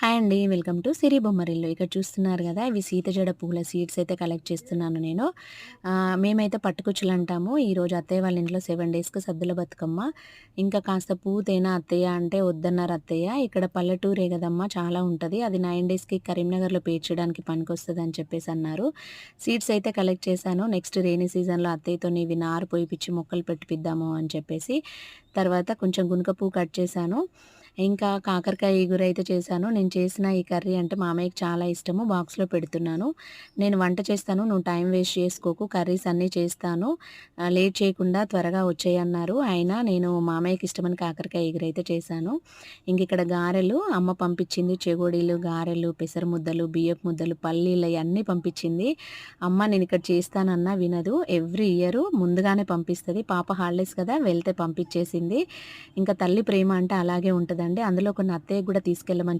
Hi అండి. Welcome to సిరి బొమ్మరిల్లు. ఇక్కడ చూస్తున్నారు గదా! ఇవి సీతజడ పూల సీడ్స్ అయితే కలెక్ట్ చేస్తున్నాను నేను. మేమైతే పట్టుకుచ్చులంటాము. ఈరోజు అత్తయ్య వాళ్ళ ఇంట్లో 7 డేస్‌కి సద్దుల బతుకమ్మ. ఇంకా కాస్త పూతేనా అత్తయ్య అంటే వద్దన్నారు అత్తయ్య. ఇక్కడ పల్లెటూరే గదమ్మా చాలా ఉంటది. అది 9 డేస్‌కి కరీంనగర్‌లో పేర్చడానికి పనికొస్తదని చెప్పేసన్నారు. సీడ్స్ అయితే కలెక్ట్ చేశాను. నెక్స్ట్ రెయినీ సీజన్‌లో అత్తయ్యతోని ఇవి నారు పోయిపిచ్చి మొక్కలు పెట్టిపిద్దాము అని చెప్పేసి. తర్వాత కొంచెం గునుక పువ్వు కట్ చేశాను. ఇంకా కాకరకాయ ఇగురైతే చేశాను. నేను చేసిన ఈ కర్రీ అంటే మా మామయ్యకి చాలా ఇష్టము. బాక్స్‌లో పెడుతున్నాను. నేను వంట చేస్తాను. నువ్వు టైం వేస్ట్ చేసుకోకు. కర్రీస్ అన్నీ చేస్తాను. లేట్ చేయకుండా త్వరగా వచ్చేయన్నారు. అయినా నేను మామయ్యకి ఇష్టమని కాకరకాయ ఇగురైతే చేశాను. ఇంకిక్కడ గారెలు అమ్మ పంపించింది. చెగోడీలు, గారెలు, పెసర ముద్దలు, బియ్యపు ముద్దలు, పల్లీలు అయన్నీ పంపించింది. అమ్మ నేనిక్కడ చేస్తానన్నా వినదు. ఎవ్రీ ఇయరు ముందుగానే పంపిస్తది. పాప హాలిడేస్ కదా! వెళ్తే పంపించేసింది. ఇంకా తల్లి ప్రేమ అంటే అలాగే ఉంటదండి. అందులో కొన్ని అత్తయ్యకి గూడా తీసుకెళ్ళమని